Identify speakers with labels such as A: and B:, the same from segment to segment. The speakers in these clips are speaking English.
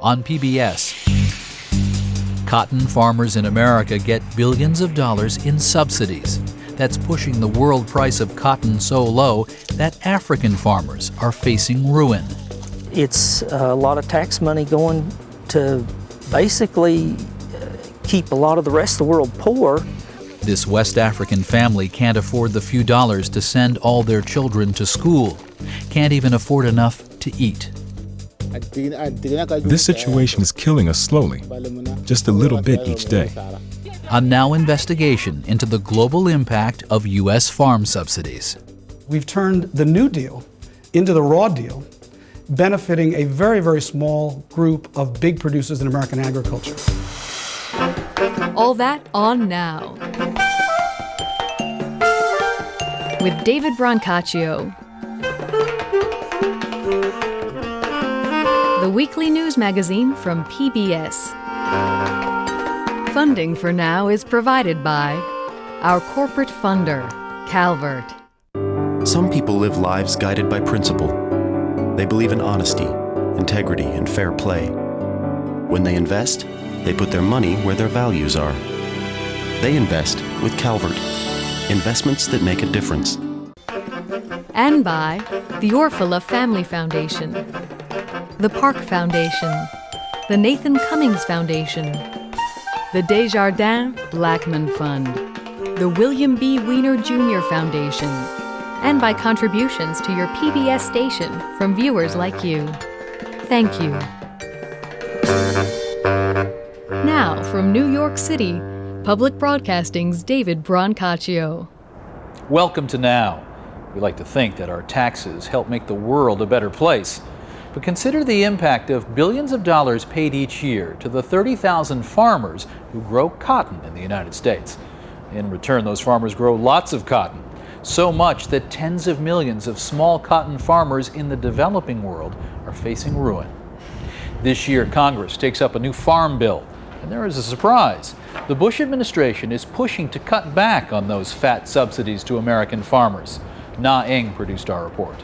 A: on PBS. Cotton farmers in America get billions of dollars in subsidies. That's pushing the world price of cotton so low that African farmers are facing ruin.
B: It's a lot of tax money going to basically keep a lot of the rest of the world poor.
A: This West African family can't afford the few dollars to send all their children to school, can't even afford enough to eat.
C: This situation is killing us slowly, just a little bit each day.
A: A Now investigation into the global impact of U.S. farm subsidies.
D: We've turned the New Deal into the Raw Deal, benefiting a very, very small group of big producers in American agriculture.
E: All that on Now. With David Brancaccio. The weekly news magazine from PBS. Funding for Now is provided by our corporate funder, Calvert.
F: Some people live lives guided by principle. They believe in honesty, integrity, and fair play. When they invest, they put their money where their values are. They invest with Calvert, investments that make a difference.
E: And by the Orphala Family Foundation, the Park Foundation, the Nathan Cummings Foundation, the Desjardins Blackman Fund, the William B. Weiner Jr. Foundation, and by contributions to your PBS station from viewers like you. Thank you. Now, from New York City, Public Broadcasting's David Brancaccio.
A: Welcome to Now. We like to think that our taxes help make the world a better place. But consider the impact of billions of dollars paid each year to the 30,000 farmers who grow cotton in the United States. In return, those farmers grow lots of cotton, so much that tens of millions of small cotton farmers in the developing world are facing ruin. This year, Congress takes up a new farm bill, and there is a surprise. The Bush administration is pushing to cut back on those fat subsidies to American farmers. Na Eng produced our report.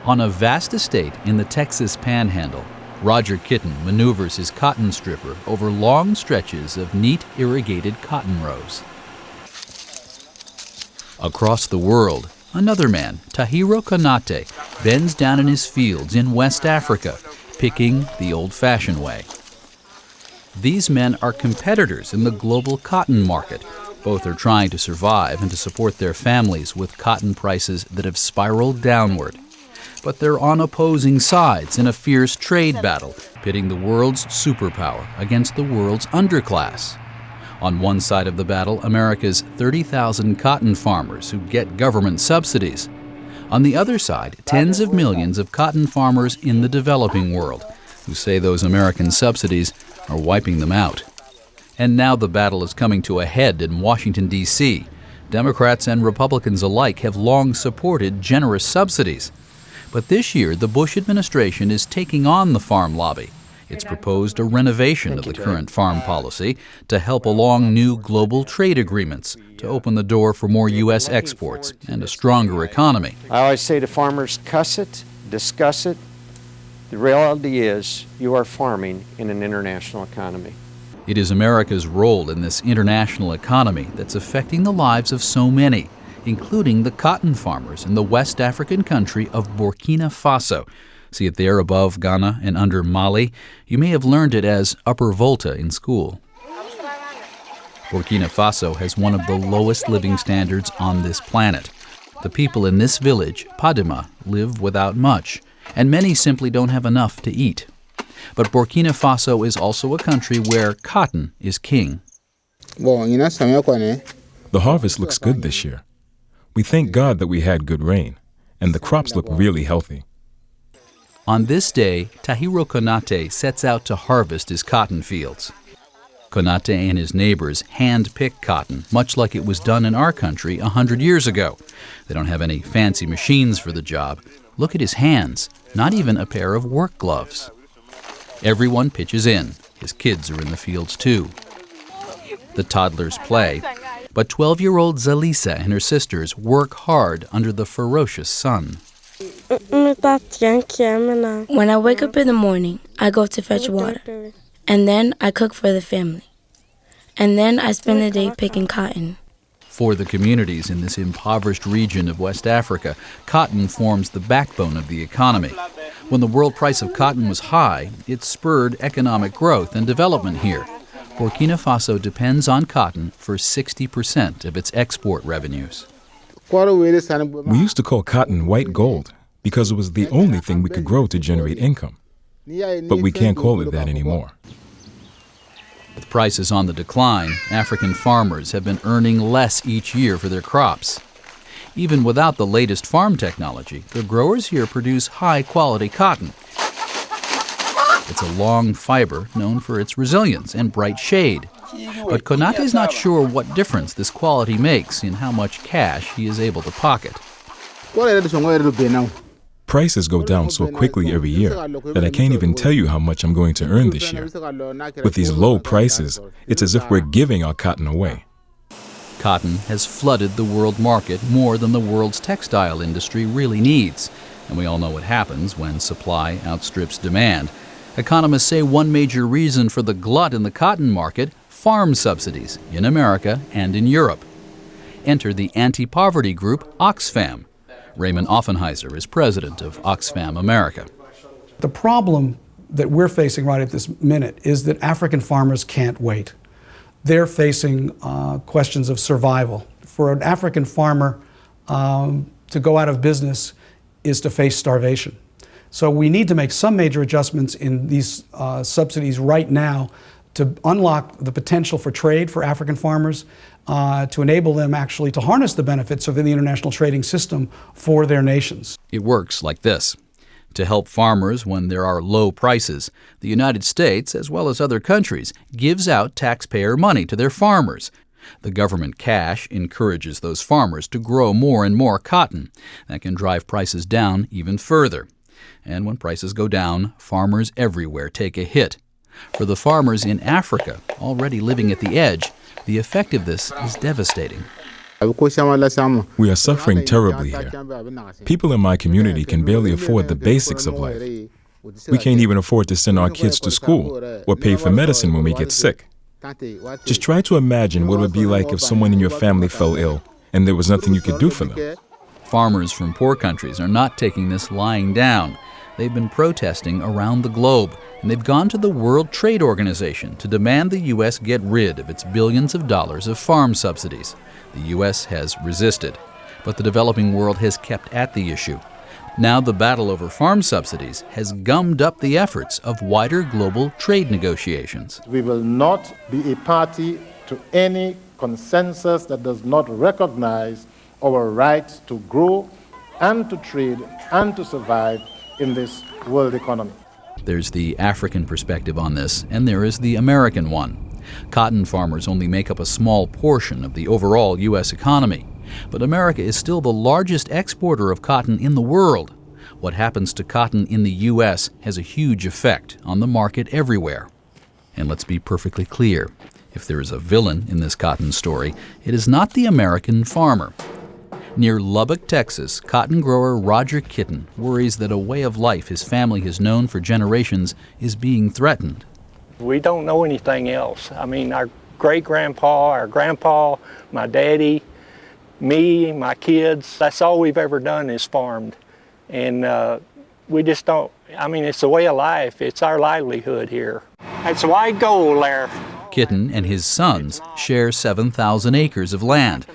A: On a vast estate in the Texas Panhandle, Roger Kitten maneuvers his cotton stripper over long stretches of neat, irrigated cotton rows. Across the world, another man, Tahiro Konate, bends down in his fields in West Africa, picking the old-fashioned way. These men are competitors in the global cotton market. Both are trying to survive and to support their families with cotton prices that have spiraled downward. But they're on opposing sides in a fierce trade battle, pitting the world's superpower against the world's underclass. On one side of the battle, America's 30,000 cotton farmers who get government subsidies. On the other side, tens of millions of cotton farmers in the developing world who say those American subsidies are wiping them out. And now the battle is coming to a head in Washington, D.C. Democrats and Republicans alike have long supported generous subsidies. But this year, the Bush administration is taking on the farm lobby. It's proposed a renovation of the current farm policy to help along new global trade agreements to open the door for more U.S. exports and a stronger economy.
G: I always say to farmers, cuss it, discuss it. The reality is you are farming in an international economy.
A: It is America's role in this international economy that's affecting the lives of so many, including the cotton farmers in the West African country of Burkina Faso. See it there above Ghana and under Mali. You may have learned it as Upper Volta in school. Burkina Faso has one of the lowest living standards on this planet. The people in this village, Padima, live without much, and many simply don't have enough to eat. But Burkina Faso is also a country where cotton is king.
C: The harvest looks good this year. We thank God that we had good rain, and the crops look really healthy.
A: On this day, Tahiro Konate sets out to harvest his cotton fields. Konate and his neighbors hand-pick cotton, much like it was done in our country 100 years ago. They don't have any fancy machines for the job. Look at his hands, not even a pair of work gloves. Everyone pitches in. His kids are in the fields too. The toddlers play, but 12-year-old Zalisa and her sisters work hard under the ferocious sun.
H: When I wake up in the morning, I go to fetch water. And then I cook for the family. And then I spend the day picking cotton.
A: For the communities in this impoverished region of West Africa, cotton forms the backbone of the economy. When the world price of cotton was high, it spurred economic growth and development here. Burkina Faso depends on cotton for 60% of its export revenues.
C: We used to call cotton white gold because it was the only thing we could grow to generate income. But we can't call it that anymore.
A: With prices on the decline, African farmers have been earning less each year for their crops. Even without the latest farm technology, the growers here produce high-quality cotton. It's a long fiber known for its resilience and bright shade. But Konate is not sure what difference this quality makes in how much cash he is able to pocket.
C: Prices go down so quickly every year that I can't even tell you how much I'm going to earn this year. With these low prices, it's as if we're giving our cotton away.
A: Cotton has flooded the world market more than the world's textile industry really needs. And we all know what happens when supply outstrips demand. Economists say one major reason for the glut in the cotton market: farm subsidies in America and in Europe. Enter the anti-poverty group Oxfam. Raymond Offenheiser is president of Oxfam America.
D: The problem that we're facing right at this minute is that African farmers can't wait. They're facing questions of survival. For an African farmer to go out of business is to face starvation. So we need to make some major adjustments in these subsidies right now to unlock the potential for trade for African farmers, to enable them actually to harness the benefits of the international trading system for their nations.
A: It works like this. To help farmers when there are low prices, the United States, as well as other countries, gives out taxpayer money to their farmers. The government cash encourages those farmers to grow more and more cotton. That can drive prices down even further. And when prices go down, farmers everywhere take a hit. For the farmers in Africa, already living at the edge, the effect of this is devastating.
C: We are suffering terribly here. People in my community can barely afford the basics of life. We can't even afford to send our kids to school or pay for medicine when we get sick. Just try to imagine what it would be like if someone in your family fell ill and there was nothing you could do for them.
A: Farmers from poor countries are not taking this lying down. They've been protesting around the globe, and they've gone to the World Trade Organization to demand the U.S. get rid of its billions of dollars of farm subsidies. The U.S. has resisted, but the developing world has kept at the issue. Now the battle over farm subsidies has gummed up the efforts of wider global trade negotiations.
I: We will not be a party to any consensus that does not recognize our right to grow and to trade and to survive in this world economy.
A: There's the African perspective on this, and there is the American one. Cotton farmers only make up a small portion of the overall U.S. economy, but America is still the largest exporter of cotton in the world. What happens to cotton in the U.S. has a huge effect on the market everywhere. And let's be perfectly clear, if there is a villain in this cotton story, it is not the American farmer. Near Lubbock, Texas, cotton grower Roger Kitten worries that a way of life his family has known for generations is being threatened.
J: We don't know anything else. I mean, our great-grandpa, our grandpa, my daddy, me, my kids, that's all we've ever done is farmed. And we just don't, I mean, it's a way of life. It's our livelihood here. It's white gold there.
A: Kitten and his sons share 7,000 acres of land.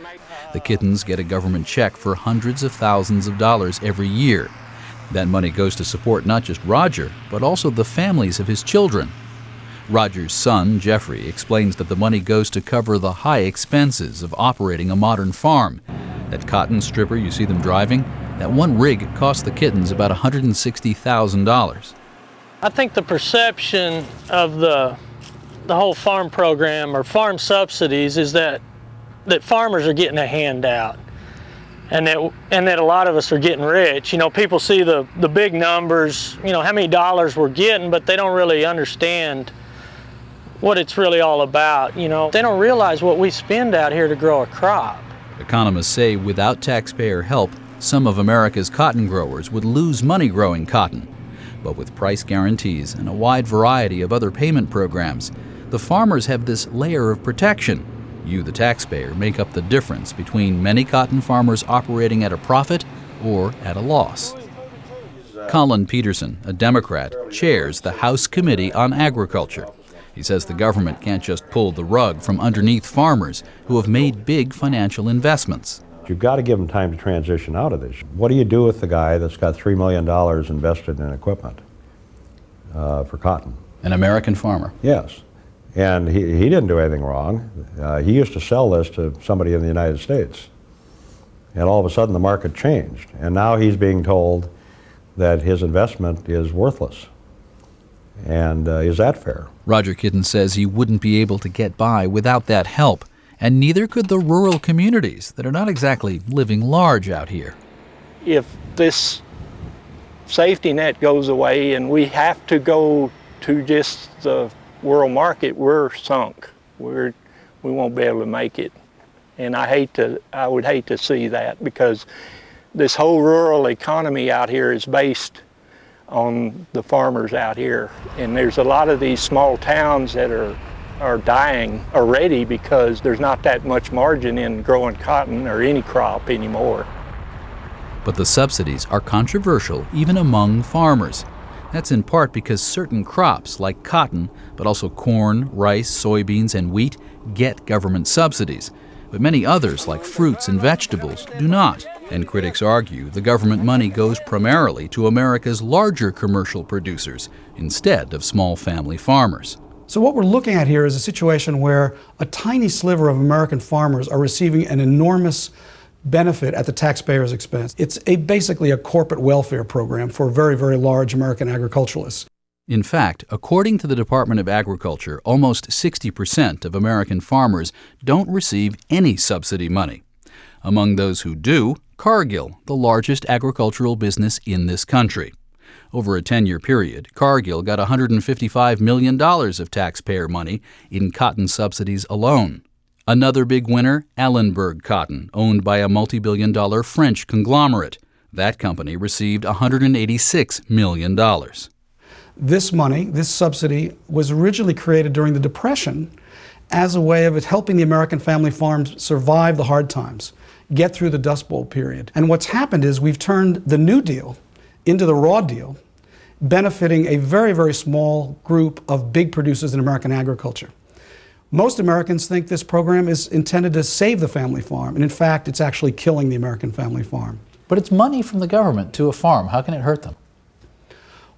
A: The Kittens get a government check for hundreds of thousands of dollars every year. That money goes to support not just Roger, but also the families of his children. Roger's son, Jeffrey, explains that the money goes to cover the high expenses of operating a modern farm. That cotton stripper you see them driving, that one rig cost the Kittens about $160,000.
K: I think the perception of the whole farm program or farm subsidies is that farmers are getting a handout and that a lot of us are getting rich. You know, people see the big numbers, you know, how many dollars we're getting, but they don't really understand what it's really all about. You know, they don't realize what we spend out here to grow a crop.
A: Economists say without taxpayer help, some of America's cotton growers would lose money growing cotton. But with price guarantees and a wide variety of other payment programs, the farmers have this layer of protection. You, the taxpayer, make up the difference between many cotton farmers operating at a profit or at a loss. Colin Peterson, a Democrat, chairs the House Committee on Agriculture. He says the government can't just pull the rug from underneath farmers who have made big financial investments.
L: You've got to give them time to transition out of this. What do you do with the guy that's got $3 million invested in equipment for cotton?
A: An American farmer.
L: Yes. And he didn't do anything wrong. He used to sell this to somebody in the United States. And all of a sudden the market changed. And now he's being told that his investment is worthless. And is that fair?
A: Roger Kitten says he wouldn't be able to get by without that help. And neither could the rural communities that are not exactly living large out here.
J: If this safety net goes away and we have to go to just the world market, we're sunk. We won't be able to make it. And I would hate to see that, because this whole rural economy out here is based on the farmers out here. And there's a lot of these small towns that are dying already because there's not that much margin in growing cotton or any crop anymore.
A: But the subsidies are controversial even among farmers. That's in part because certain crops like cotton, but also corn, rice, soybeans, and wheat, get government subsidies. But many others, like fruits and vegetables, do not. And critics argue the government money goes primarily to America's larger commercial producers instead of small family farmers.
D: So what we're looking at here is a situation where a tiny sliver of American farmers are receiving an enormous benefit at the taxpayer's expense. It's basically a corporate welfare program for very, very large American agriculturalists.
A: In fact, according to the Department of Agriculture, almost 60% of American farmers don't receive any subsidy money. Among those who do, Cargill, the largest agricultural business in this country. Over a 10-year period, Cargill got $155 million of taxpayer money in cotton subsidies alone. Another big winner, Allenberg Cotton, owned by a multi-billion-dollar French conglomerate. That company received $186 million.
D: This money, this subsidy, was originally created during the Depression as a way of helping the American family farms survive the hard times, get through the Dust Bowl period. And what's happened is we've turned the New Deal into the Raw Deal, benefiting a very, very small group of big producers in American agriculture. Most Americans think this program is intended to save the family farm, and in fact, it's actually killing the American family farm.
M: But it's money from the government to a farm. How can it hurt them?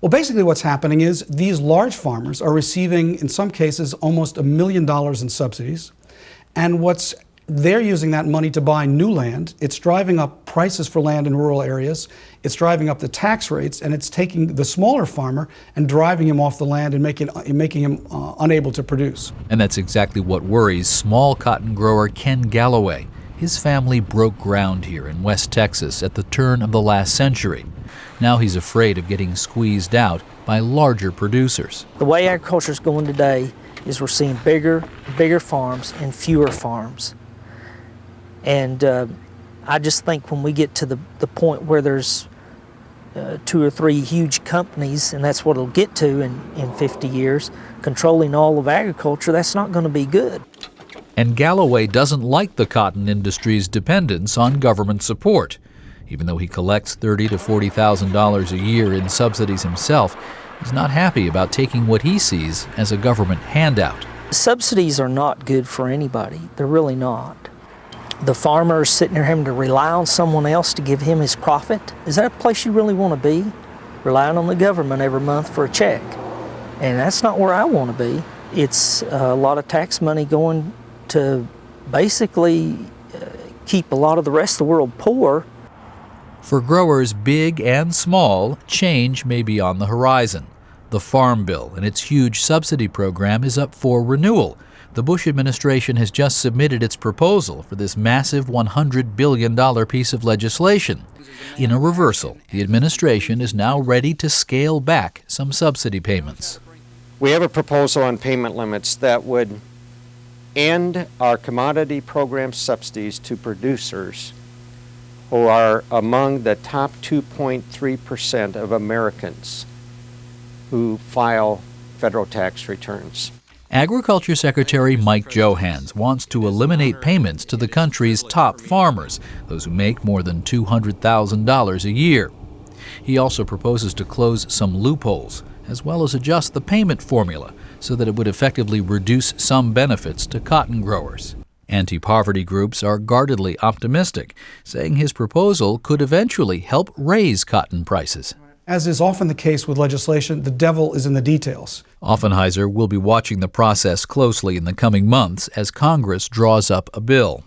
D: Well, basically what's happening is these large farmers are receiving, in some cases, almost $1 million in subsidies, and they're using that money to buy new land. It's driving up prices for land in rural areas. It's driving up the tax rates, and it's taking the smaller farmer and driving him off the land and making him unable to produce.
A: And that's exactly what worries small cotton grower Ken Galloway. His family broke ground here in West Texas at the turn of the last century. Now he's afraid of getting squeezed out by larger producers.
B: The way agriculture is going today is we're seeing bigger farms and fewer farms. And I just think when we get to the point where there's 2 or 3 huge companies, and that's what it'll get to in 50 years, controlling all of agriculture, that's not going to be good.
A: And Galloway doesn't like the cotton industry's dependence on government support. Even though he collects $30,000 to $40,000 a year in subsidies himself, he's not happy about taking what he sees as a government handout.
B: Subsidies are not good for anybody. They're really not. The farmer is sitting there having to rely on someone else to give him his profit. Is that a place you really want to be? Relying on the government every month for a check. And that's not where I want to be. It's a lot of tax money going to basically keep a lot of the rest of the world poor.
A: For growers big and small, change may be on the horizon. The Farm Bill and its huge subsidy program is up for renewal. The Bush administration has just submitted its proposal for this massive $100 billion piece of legislation. In a reversal, the administration is now ready to scale back some subsidy payments.
G: We have a proposal on payment limits that would end our commodity program subsidies to producers who are among the top 2.3% of Americans who file federal tax returns.
A: Agriculture Secretary Mike Johans wants to eliminate payments to the country's top farmers, those who make more than $200,000 a year. He also proposes to close some loopholes, as well as adjust the payment formula so that it would effectively reduce some benefits to cotton growers. Anti-poverty groups are guardedly optimistic, saying his proposal could eventually help raise cotton prices.
D: As is often the case with legislation, the devil is in the details.
A: Offenheiser will be watching the process closely in the coming months as Congress draws up a bill.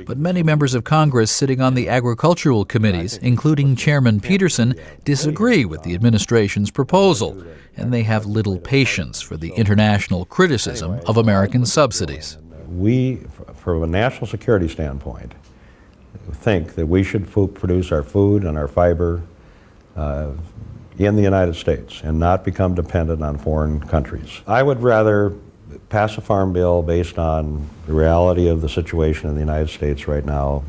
A: But many members of Congress sitting on the agricultural committees, including Chairman Peterson, disagree with the administration's proposal, and they have little patience for the international criticism of American subsidies.
L: We, from a national security standpoint, think that we should produce our food and our fiber in the United States and not become dependent on foreign countries. I would rather pass a farm bill based on the reality of the situation in the United States right now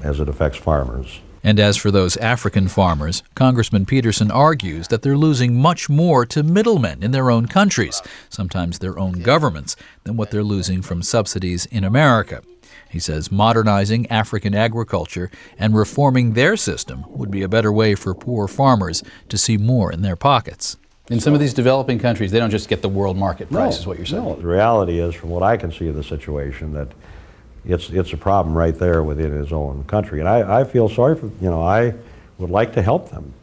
L: as it affects farmers.
A: And as for those African farmers, Congressman Peterson argues that they're losing much more to middlemen in their own countries, sometimes their own governments, than what they're losing from subsidies in America. He says modernizing African agriculture and reforming their system would be a better way for poor farmers to see more in their pockets.
M: In some of these developing countries, they don't just get the world market price, is what you're saying.
L: No, the reality is, from what I can see of the situation, that it's a problem right there within his own country. And I feel sorry for, I would like to help them.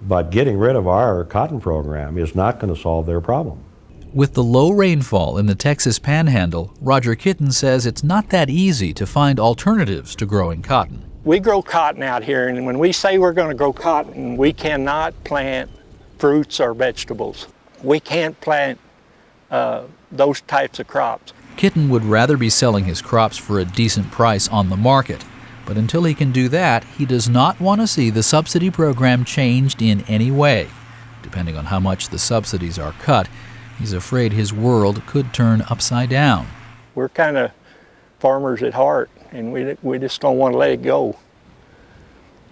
L: But getting rid of our cotton program is not going to solve their problem.
A: With the low rainfall in the Texas Panhandle, Roger Kitten says it's not that easy to find alternatives to growing cotton.
J: We grow cotton out here, and when we say we're going to grow cotton, we cannot plant fruits or vegetables. We can't plant those types of crops.
A: Kitten would rather be selling his crops for a decent price on the market. But until he can do that, he does not want to see the subsidy program changed in any way. Depending on how much the subsidies are cut, he's afraid his world could turn upside down.
J: We're kind of farmers at heart, and we just don't want to let it go.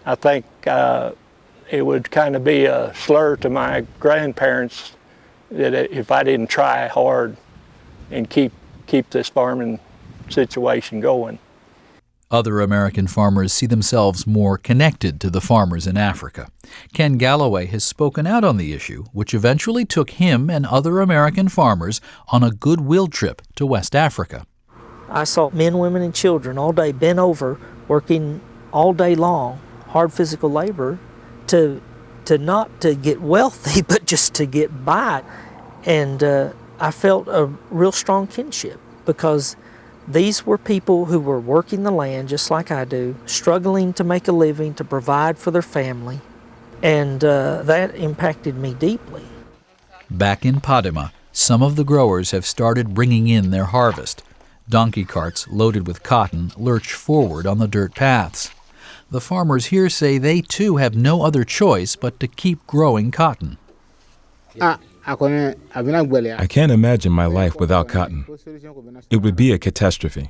J: I think it would kind of be a slur to my grandparents that if I didn't try hard and keep this farming situation going.
A: Other American farmers see themselves more connected to the farmers in Africa. Ken Galloway has spoken out on the issue, which eventually took him and other American farmers on a goodwill trip to West Africa.
B: I saw men, women, and children all day bent over, working all day long, hard physical labor, to not to get wealthy, but just to get by. And I felt a real strong kinship, because these were people who were working the land just like I do, struggling to make a living, to provide for their family, and that impacted me deeply.
A: Back in Padema, some of the growers have started bringing in their harvest. Donkey carts loaded with cotton lurch forward on the dirt paths. The farmers here say they too have no other choice but to keep growing cotton.
C: I can't imagine my life without cotton. It would be a catastrophe.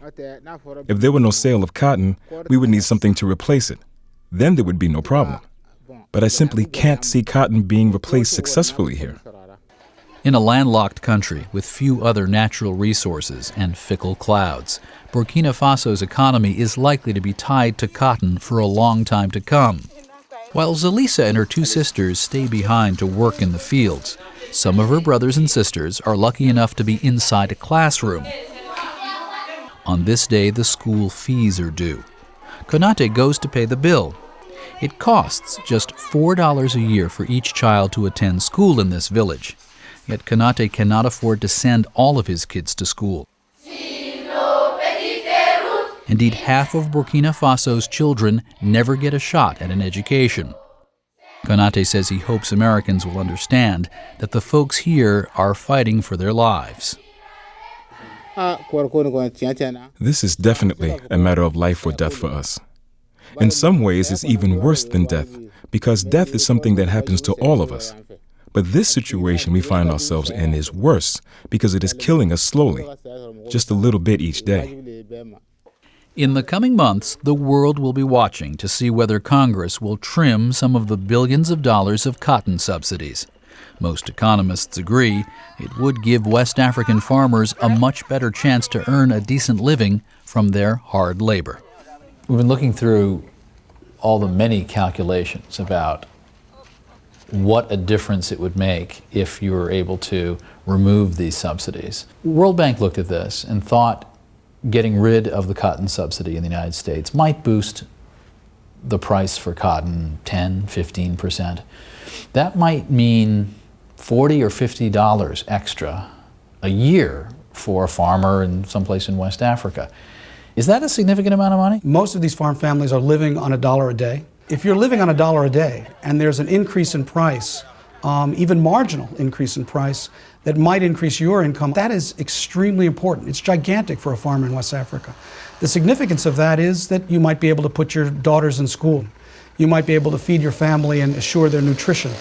C: If there were no sale of cotton, we would need something to replace it. Then there would be no problem. But I simply can't see cotton being replaced successfully here.
A: In a landlocked country with few other natural resources and fickle clouds, Burkina Faso's economy is likely to be tied to cotton for a long time to come. While Zelisa and her two sisters stay behind to work in the fields, some of her brothers and sisters are lucky enough to be inside a classroom. On this day, the school fees are due. Konate goes to pay the bill. It costs just $4 a year for each child to attend school in this village. Yet Konate cannot afford to send all of his kids to school. Indeed, half of Burkina Faso's children never get a shot at an education. Konate says he hopes Americans will understand that the folks here are fighting for their lives.
C: This is definitely a matter of life or death for us. In some ways, it's even worse than death, because death is something that happens to all of us. But this situation we find ourselves in is worse because it is killing us slowly, just a little bit each day.
A: In the coming months, the world will be watching to see whether Congress will trim some of the billions of dollars of cotton subsidies. Most economists agree it would give West African farmers a much better chance to earn a decent living from their hard labor.
M: We've been looking through all the many calculations about what a difference it would make if you were able to remove these subsidies. World Bank looked at this and thought getting rid of the cotton subsidy in the United States might boost the price for cotton 10, 15%. That might mean $40 or $50 extra a year for a farmer in someplace in West Africa. Is that a significant amount of money?
D: Most of these farm families are living on $1 a day. If you're living on $1 a day and there's an increase in price, even marginal increase in price, that might increase your income, that is extremely important. It's gigantic for a farmer in West Africa. The significance of that is that you might be able to put your daughters in school. You might be able to feed your family and assure their nutrition.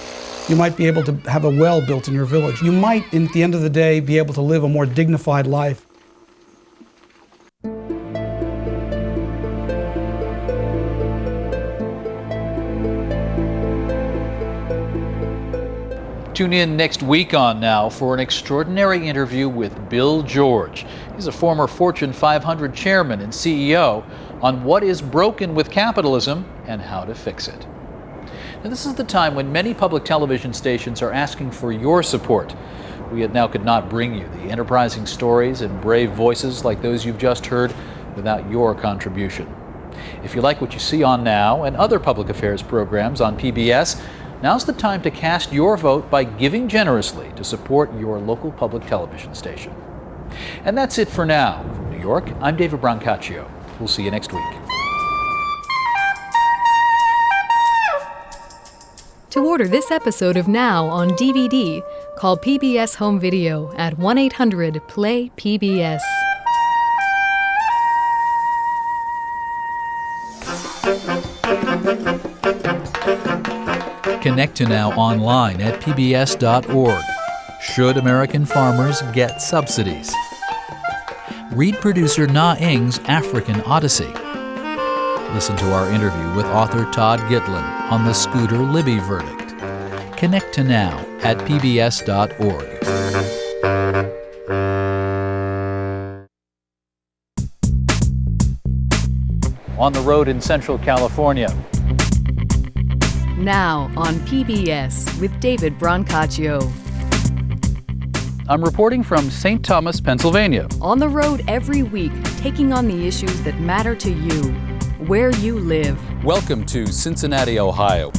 D: You might be able to have a well built in your village. You might, at the end of the day, be able to live a more dignified life.
A: Tune in next week on Now for an extraordinary interview with Bill George. He's a former Fortune 500 chairman and CEO on what is broken with capitalism and how to fix it. Now, this is the time when many public television stations are asking for your support. We at Now could not bring you the enterprising stories and brave voices like those you've just heard without your contribution. If you like what you see on Now and other public affairs programs on PBS, now's the time to cast your vote by giving generously to support your local public television station. And that's it for now. From New York, I'm David Brancaccio. We'll see you next week.
E: To order this episode of Now on DVD, call PBS Home Video at 1-800-PLAY-PBS.
A: Connect to Now online at pbs.org. Should American farmers get subsidies? Read producer Na Ng's African Odyssey. Listen to our interview with author Todd Gitlin on the Scooter Libby verdict. Connect to Now at pbs.org. On the road in Central California.
E: Now on PBS with David Brancaccio.
A: I'm reporting from St. Thomas, Pennsylvania.
E: On the road every week, taking on the issues that matter to you, where you live.
A: Welcome to Cincinnati, Ohio.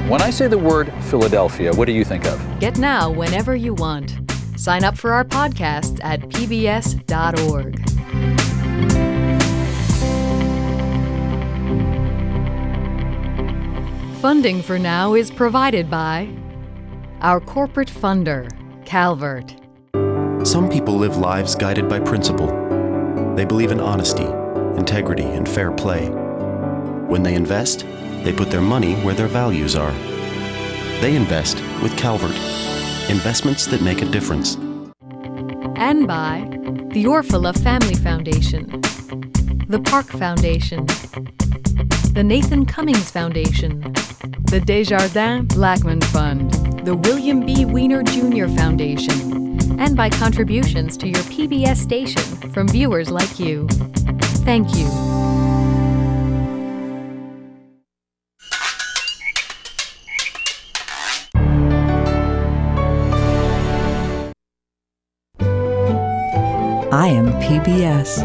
A: When I say the word Philadelphia, what do you think of?
E: Get Now whenever you want. Sign up for our podcasts at pbs.org. Funding for Now is provided by our corporate funder, Calvert.
F: Some people live lives guided by principle. They believe in honesty, integrity, and fair play. When they invest, they put their money where their values are. They invest with Calvert, investments that make a difference.
E: And by the Orphala Family Foundation, the Park Foundation, the Nathan Cummings Foundation, the Desjardins Blackman Fund, the William B. Weiner Jr. Foundation, and by contributions to your PBS station from viewers like you. Thank you.
N: I am PBS.